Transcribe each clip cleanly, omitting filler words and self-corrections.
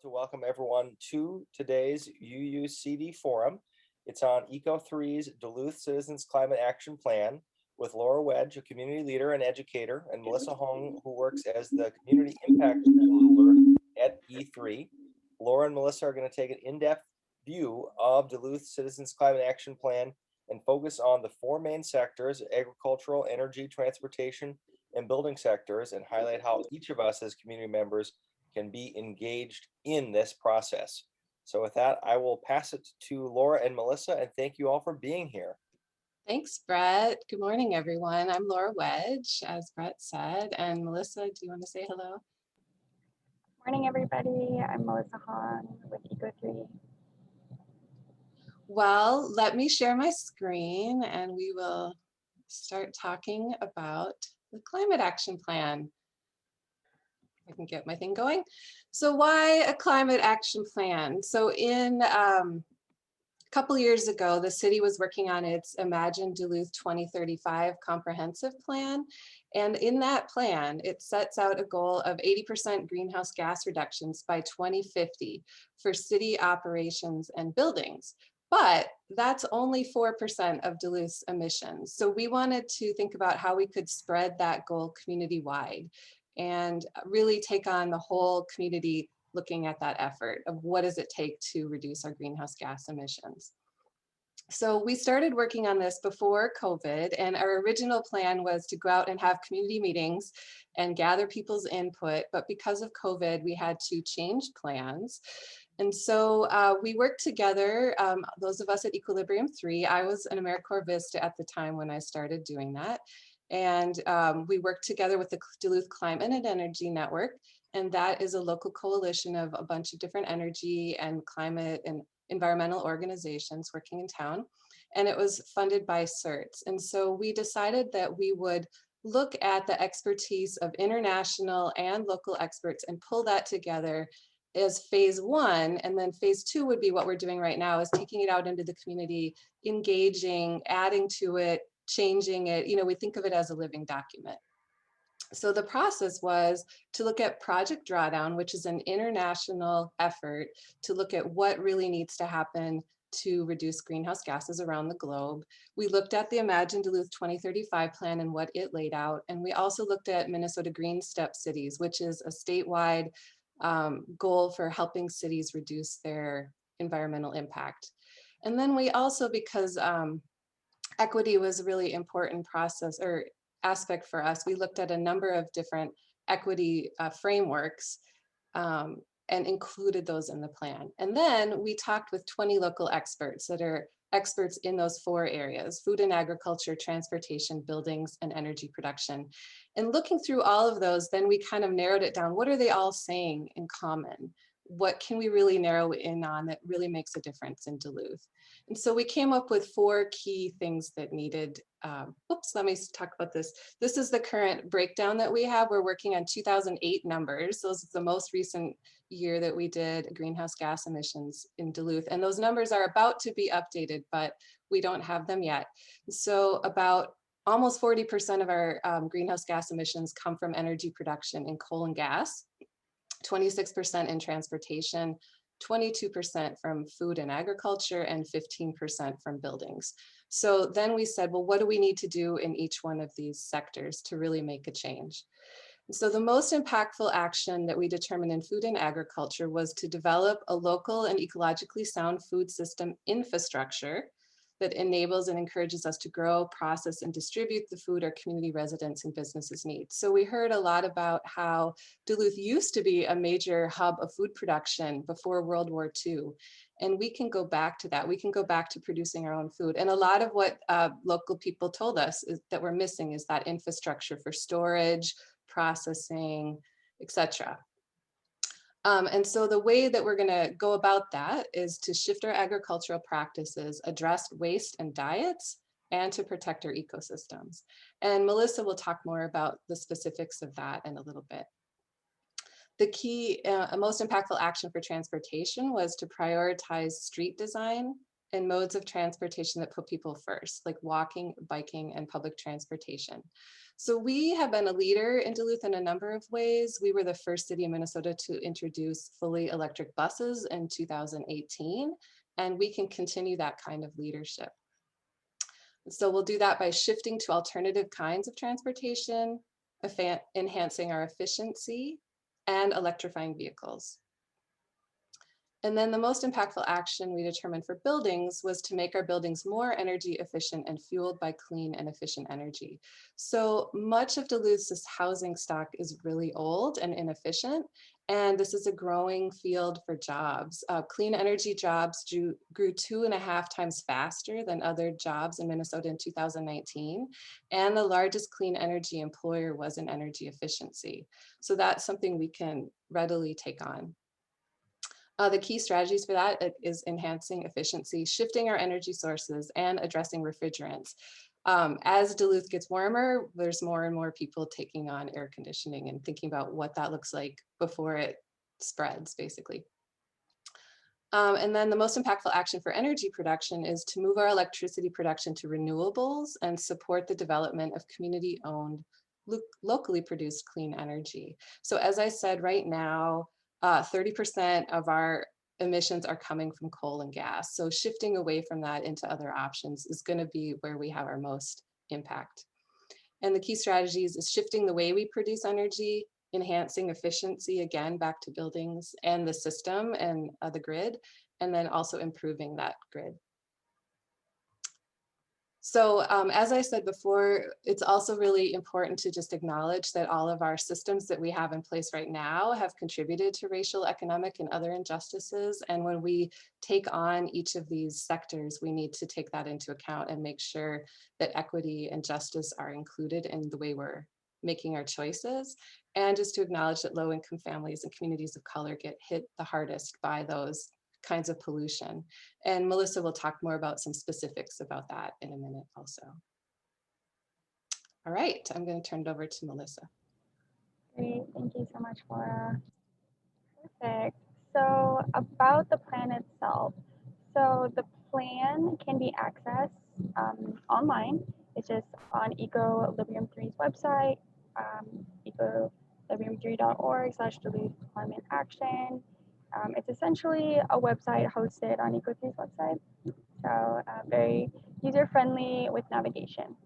to welcome everyone to today's UUCD forum. It's on Eco3's Duluth Citizens Climate Action Plan with Lora Wedge, a community leader and educator, and Melissa Hoang, who works as the community impact holder at E3. Lora and Melissa are going to take an in-depth view of Duluth Citizens Climate Action Plan and focus on the four main sectors: agricultural, energy, transportation, and building sectors, and highlight how each of us as community members can be engaged in this process. So with that, I will pass it to Lora and Melissa, and thank you all for being here. Thanks, Brett. Good morning, everyone. I'm Lora Wedge, as Brett said. And Melissa, do you want to say hello? Morning, everybody. I'm Melissa Hoang with Eco3. Well, let me share my screen and we will start talking about the Climate Action Plan. I can get my thing going. So why a climate action plan? So in a couple years ago, the city was working on its Imagine Duluth 2035 comprehensive plan. And in that plan, it sets out a goal of 80% greenhouse gas reductions by 2050 for city operations and buildings. But that's only 4% of Duluth's emissions. So we wanted to think about how we could spread that goal community-wide and really take on the whole community looking at that effort of what does it take to reduce our greenhouse gas emissions. So we started working on this before COVID, and our original plan was to go out and have community meetings and gather people's input, but because of COVID, we had to change plans. And so we worked together, those of us at Equilibrium 3, I was an AmeriCorps Vista at the time when I started doing that. And we worked together with the Duluth Climate and Energy Network, and that is a local coalition of a bunch of different energy and climate and environmental organizations working in town. And it was funded by CERTS. And so we decided that we would look at the expertise of international and local experts and pull that together as phase one. And then phase two would be what we're doing right now, is taking it out into the community, engaging, adding to it, changing it. You know, we think of it as a living document. So the process was to look at Project Drawdown, which is an international effort to look at what really needs to happen to reduce greenhouse gases around the globe. We looked at the Imagine Duluth 2035 plan and what it laid out. And we also looked at Minnesota Green Step Cities, which is a statewide goal for helping cities reduce their environmental impact. And then we also, because equity was a really important process or aspect for us, we looked at a number of different equity frameworks and included those in the plan. And then we talked with 20 local experts that are experts in those four areas: food and agriculture, transportation, buildings, and energy production. And looking through all of those, then we kind of narrowed it down. What are they all saying in common? What can we really narrow in on that really makes a difference in Duluth? And so we came up with four key things that needed. Let me talk about this. This is the current breakdown that we have. We're working on 2008 numbers. Those are the most recent year that we did greenhouse gas emissions in Duluth. And those numbers are about to be updated, but we don't have them yet. So about almost 40% of our greenhouse gas emissions come from energy production in coal and gas, 26% in transportation, 22% from food and agriculture, and 15% from buildings. So then we said, well, what do we need to do in each one of these sectors to really make a change? So the most impactful action that we determined in food and agriculture was to develop a local and ecologically sound food system infrastructure that enables and encourages us to grow, process, and distribute the food our community residents and businesses need. So we heard a lot about how Duluth used to be a major hub of food production before World War II. And we can go back to that. We can go back to producing our own food. And a lot of what local people told us is that we're missing is that infrastructure for storage, processing, etc. And so the way that we're going to go about that is to shift our agricultural practices, address waste and diets, and to protect our ecosystems. And Melissa will talk more about the specifics of that in a little bit. The key, most impactful action for transportation was to prioritize street design and modes of transportation that put people first, like walking, biking, and public transportation. So we have been a leader in Duluth in a number of ways. We were the first city in Minnesota to introduce fully electric buses in 2018, and we can continue that kind of leadership. So we'll do that by shifting to alternative kinds of transportation, enhancing our efficiency, and electrifying vehicles. And then the most impactful action we determined for buildings was to make our buildings more energy efficient and fueled by clean and efficient energy. So much of Duluth's housing stock is really old and inefficient, and this is a growing field for jobs. Clean energy jobs grew 2.5 times faster than other jobs in Minnesota in 2019, and the largest clean energy employer was in energy efficiency. So that's something we can readily take on. The key strategies for that is enhancing efficiency, shifting our energy sources, and addressing refrigerants. As Duluth gets warmer, there's more and more people taking on air conditioning and thinking about what that looks like before it spreads, basically. And then the most impactful action for energy production is to move our electricity production to renewables and support the development of community-owned, locally produced clean energy. So as I said, right now, 30% of our emissions are coming from coal and gas. So shifting away from that into other options is going to be where we have our most impact. And the key strategies is shifting the way we produce energy, enhancing efficiency, again, back to buildings and the system and the grid, and then also improving that grid. So as I said before, it's also really important to just acknowledge that all of our systems that we have in place right now have contributed to racial, economic, and other injustices. And when we take on each of these sectors, we need to take that into account and make sure that equity and justice are included in the way we're making our choices. And just to acknowledge that low-income families and communities of color get hit the hardest by those kinds of pollution. And Melissa will talk more about some specifics about that in a minute also. All right, I'm going to turn it over to Melissa. Great, thank you so much, Laura. Perfect. So about the plan itself. So the plan can be accessed online. It's just on Equilibrium 3's website, equilibrium3.org/Duluth Climate Action. It's essentially a website hosted on Eco3's website. So very user-friendly with navigation.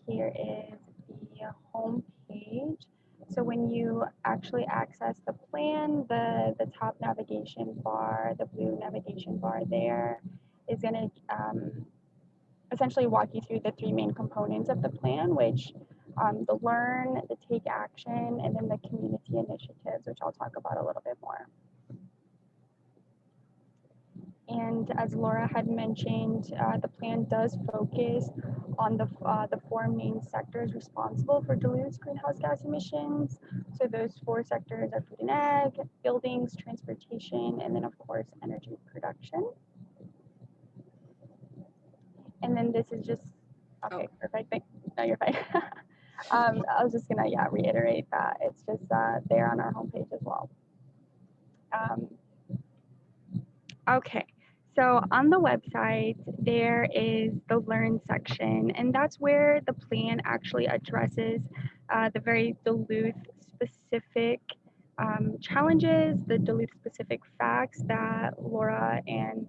Here is the home page. So when you actually access the plan, the top navigation bar, the blue navigation bar there is going to essentially walk you through the 3 main components of the plan, which the learn, the take action, and then the community initiatives, which I'll talk about a little bit more. And as Laura had mentioned, the plan does focus on the 4 main sectors responsible for Duluth's greenhouse gas emissions. So those 4 sectors are food and ag, buildings, transportation, and then of course energy production. And then this is just, okay, perfect. No, you're fine. I was just gonna, reiterate that. It's just there on our homepage as well. Okay, so on the website, there is the Learn section, and that's where the plan actually addresses the very Duluth-specific challenges, the Duluth-specific facts that Laura and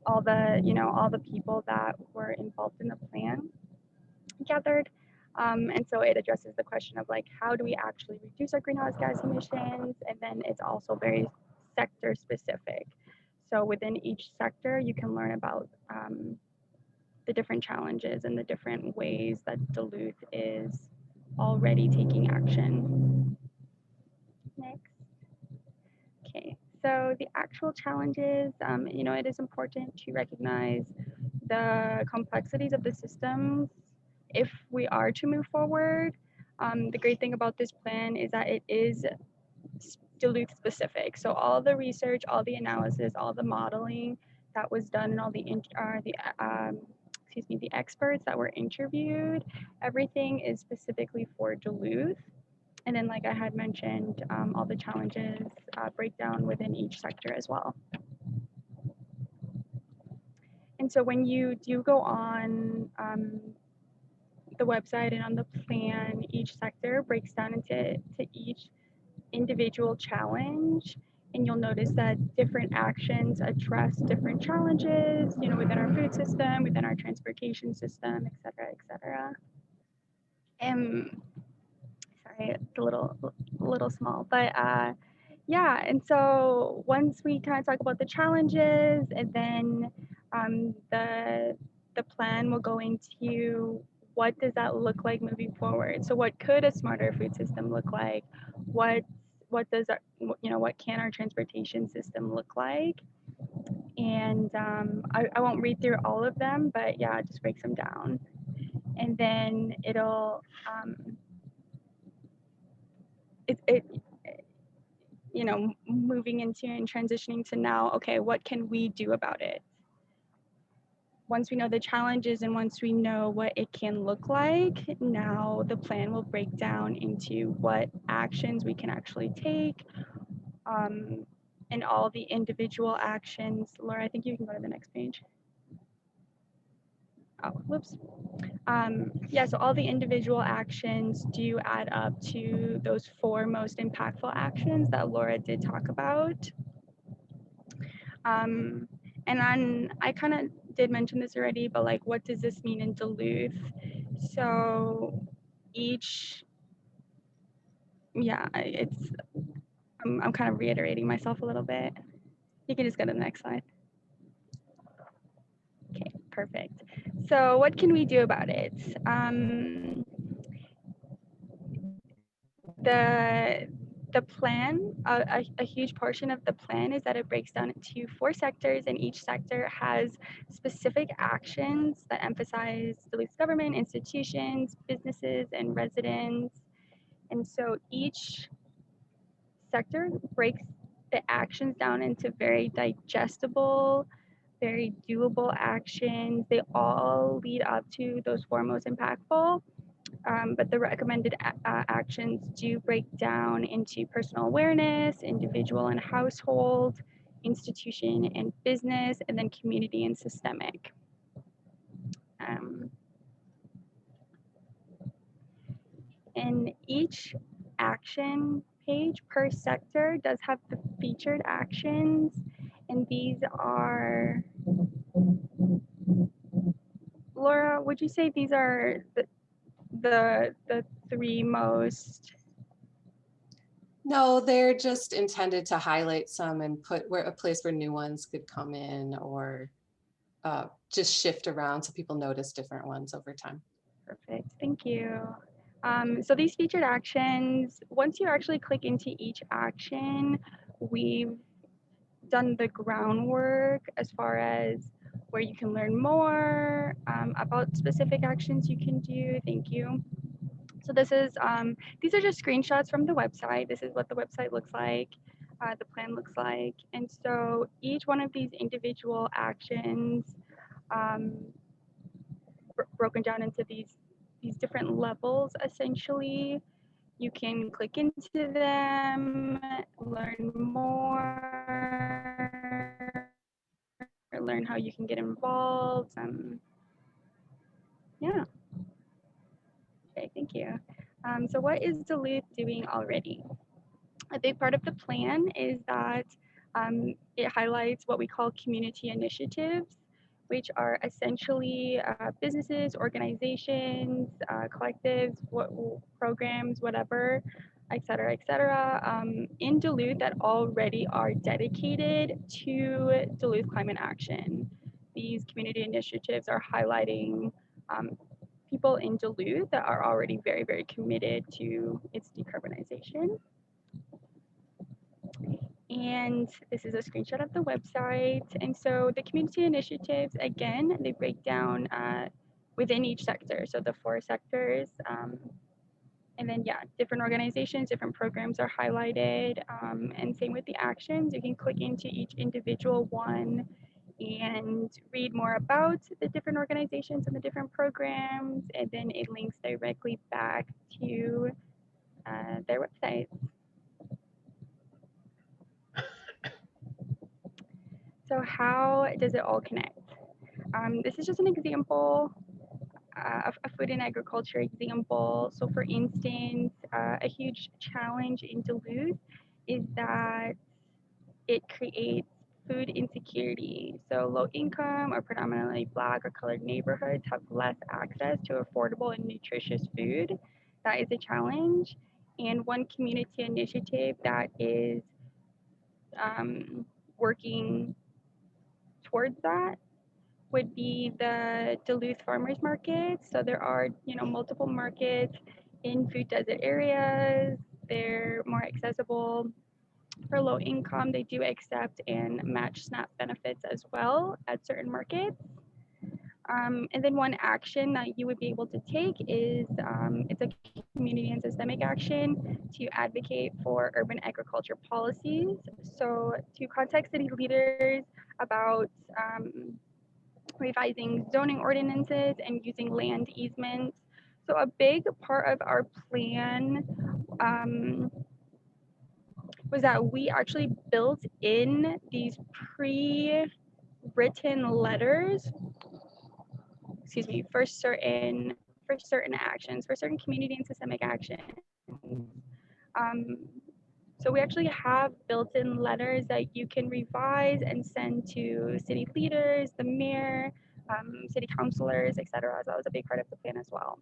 all the people that were involved in the plan gathered. And so it addresses the question of like, how do we actually reduce our greenhouse gas emissions? And then it's also very sector specific. So within each sector, you can learn about the different challenges and the different ways that Duluth is already taking action. Next. Okay, so the actual challenges, it is important to recognize the complexities of the systems if we are to move forward. The great thing about this plan is that it is Duluth specific. So all the research, all the analysis, all the modeling that was done, and all the experts that were interviewed, everything is specifically for Duluth. And then, like I had mentioned, all the challenges break down within each sector as well. And so when you do go on the website and on the plan, each sector breaks down into each individual challenge. And you'll notice that different actions address different challenges, you know, within our food system, within our transportation system, et cetera, et cetera. Sorry, it's a little small, but yeah. And so once we kind of talk about the challenges, and then the plan will go into what does that look like moving forward. So what could a smarter food system look like? What does our, you know, what can our transportation system look like? And I won't read through all of them, but yeah, it just breaks them down. And then it'll it you know, moving into and transitioning to now, okay, what can we do about it? Once we know the challenges and once we know what it can look like, now the plan will break down into what actions we can actually take, and all the individual actions. Laura, I think you can go to the next page. Oh, whoops. Yeah, so all the individual actions do add up to those 4 most impactful actions that Laura did talk about. And then I kind of did mention this already, but like, what does this mean in Duluth? So each, yeah, I'm kind of reiterating myself a little bit. You can just go to the next slide. Okay, perfect. So what can we do about it? The plan, a huge portion of the plan is that it breaks down into 4 sectors, and each sector has specific actions that emphasize Duluth's government, institutions, businesses, and residents. And so each sector breaks the actions down into very digestible, very doable actions. They all lead up to those 4 most impactful. But the recommended actions do break down into personal awareness, individual and household, institution and business, and then community and systemic. And each action page per sector does have the featured actions, and these are, Laura, would you say these are the 3 most? No, they're just intended to highlight some and put where a place where new ones could come in, or just shift around so people notice different ones over time. Perfect, thank you. So these featured actions, once you actually click into each action, we've done the groundwork as far as where you can learn more about specific actions you can do. Thank you. So this is, these are just screenshots from the website. This is what the website looks like, the plan looks like. And so each one of these individual actions broken down into these different levels, essentially. You can click into them, learn more, learn how you can get involved. Yeah. Okay, thank you. So what is Duluth doing already? A big part of the plan is that it highlights what we call community initiatives, which are essentially businesses, organizations, collectives, programs, whatever, et cetera, in Duluth that already are dedicated to Duluth climate action. These community initiatives are highlighting people in Duluth that are already very, very committed to its decarbonization. And this is a screenshot of the website. And so the community initiatives, again, they break down within each sector. So the 4 sectors, and then, yeah, different organizations, different programs are highlighted. And same with the actions. You can click into each individual one and read more about the different organizations and the different programs. And then it links directly back to their website. So how does it all connect? This is just an example, a food and agriculture example. So for instance, a huge challenge in Duluth is that it creates food insecurity. So low income or predominantly Black or colored neighborhoods have less access to affordable and nutritious food. That is a challenge. And one community initiative that is working towards that would be the Duluth Farmers Market. So there are, multiple markets in food desert areas. They're more accessible for low income. They do accept and match SNAP benefits as well at certain markets. And then one action that you would be able to take is it's a community and systemic action to advocate for urban agriculture policies. So to contact city leaders about revising zoning ordinances and using land easements. So a big part of our plan was that we actually built in these pre-written letters, for certain actions, for certain community and systemic actions. So we actually have built-in letters that you can revise and send to city leaders, the mayor, city councilors, etc. So that was a big part of the plan as well.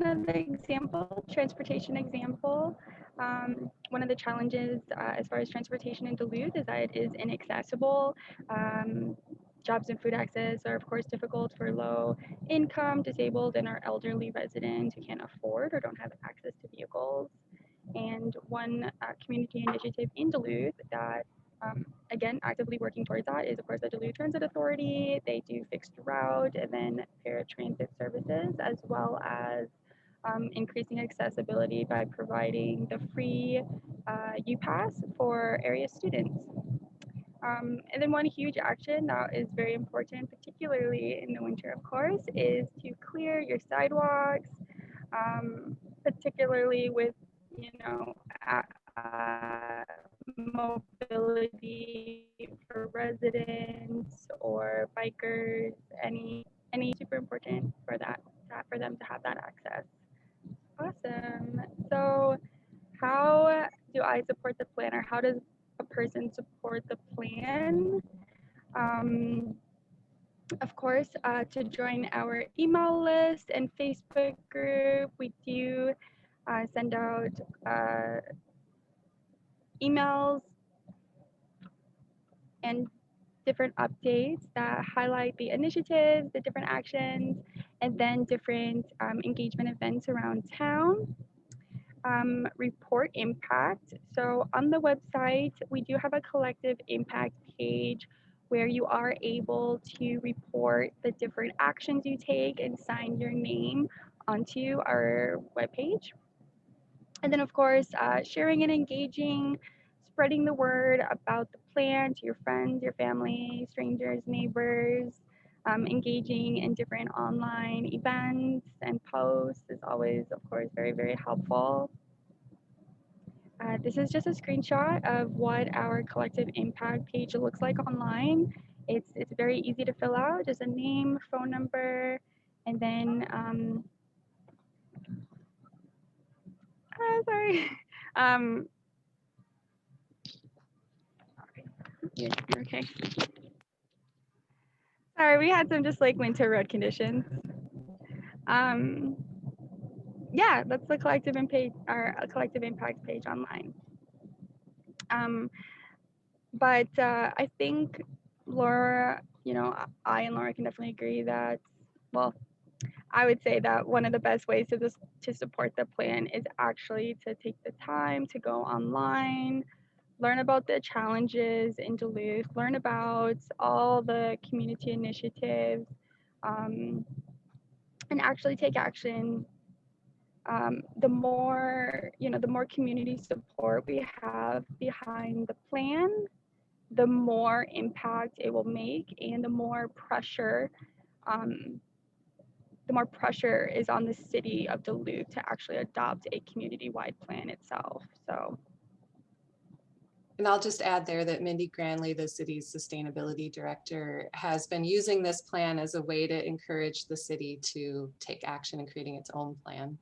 Another example, transportation example. One of the challenges as far as transportation in Duluth is that it is inaccessible. Jobs and food access are of course difficult for low income, disabled, and our elderly residents who can't afford or don't have access to vehicles. And one community initiative in Duluth that, again, actively working towards that is, of course, the Duluth Transit Authority. They do fixed route and then paratransit services, as well as increasing accessibility by providing the free U-Pass for area students. And then one huge action that is very important, particularly in the winter, of course, is to clear your sidewalks, particularly with mobility for residents or bikers, any super important for for them to have that access. Awesome. So how do I support the plan, or how does a person support the plan? Of course, to join our email list and Facebook group, we do send out emails and different updates that highlight the initiatives, the different actions, and then different engagement events around town. Report impact. So on the website, we do have a collective impact page where you are able to report the different actions you take and sign your name onto our webpage. And then, of course, sharing and engaging, spreading the word about the plan to your friends, your family, strangers, neighbors, engaging in different online events and posts is always, of course, very, very helpful. This is just a screenshot of what our collective impact page looks like online. It's very easy to fill out, just a name, phone number, and then, sorry. You're okay. Sorry, we had some just like winter road conditions. Yeah, that's the collective impact page online. But I think Lora, I and Lora can definitely agree that, well, I would say that one of the best ways to support the plan is actually to take the time to go online, learn about the challenges in Duluth, learn about all the community initiatives, and actually take action. The more community support we have behind the plan, the more impact it will make, and the more pressure the more pressure is on the city of Duluth to actually adopt a community-wide plan itself. So. And I'll just add there that Mindy Granley, the city's sustainability director, has been using this plan as a way to encourage the city to take action in creating its own plan.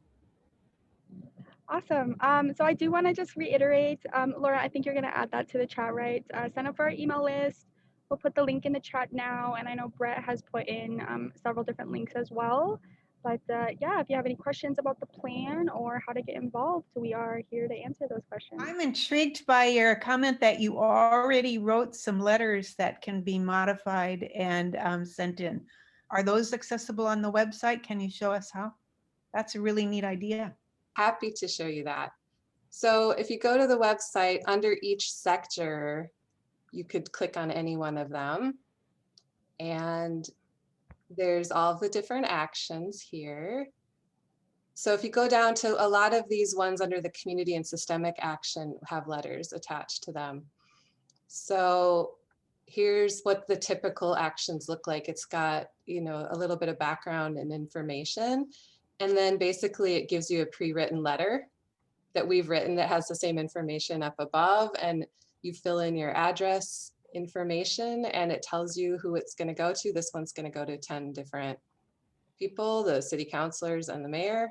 Awesome. So I do want to just reiterate, Lora, I think you're going to add that to the chat, right? Sign up for our email list. We'll put the link in the chat now. And I know Brett has put in several different links as well. But yeah, if you have any questions about the plan or how to get involved, we are here to answer those questions. I'm intrigued by your comment that you already wrote some letters that can be modified and sent in. Are those accessible on the website? Can you show us how? That's a really neat idea. Happy to show you that. So if you go to the website, under each sector, you could click on any one of them. And there's all the different actions here. So if you go down to a lot of these ones under the community and systemic action have letters attached to them. So here's what the typical actions look like. It's got, you know, a little bit of background and information. And then basically it gives you a pre-written letter that we've written that has the same information up above, and you fill in your address information and it tells you who it's going to go to. This one's going to go to 10 different people, the city councilors and the mayor.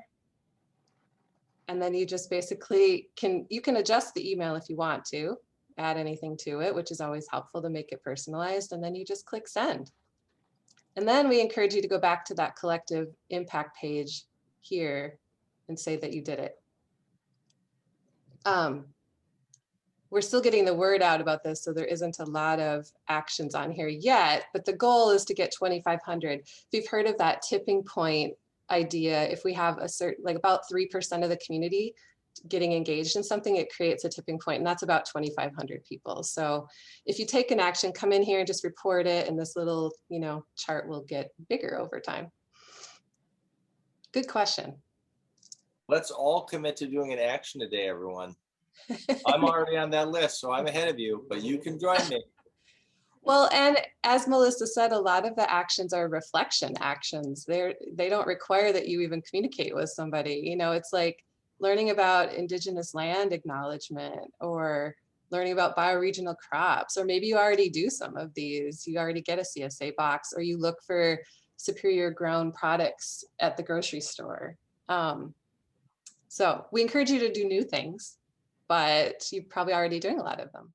And then you just basically you can adjust the email if you want to, add anything to it, which is always helpful to make it personalized. And then you just click send. And then we encourage you to go back to that collective impact page here and say that you did it. We're still getting the word out about this, so there isn't a lot of actions on here yet, but the goal is to get 2,500. If you've heard of that tipping point idea, if we have a certain, like about 3% of the community getting engaged in something, it creates a tipping point, and that's about 2,500 people. So if you take an action, come in here and just report it, and this little, you know, chart will get bigger over time. Good question. Let's all commit to doing an action today, everyone. I'm already on that list, so I'm ahead of you, but you can join me. Well, and as Melissa said, a lot of the actions are reflection actions. They don't require that you even communicate with somebody. You know, it's like learning about Indigenous land acknowledgement, or learning about bioregional crops, or maybe you already do some of these. You already get a CSA box, or you look for superior grown products at the grocery store. So we encourage you to do new things, but you're probably already doing a lot of them.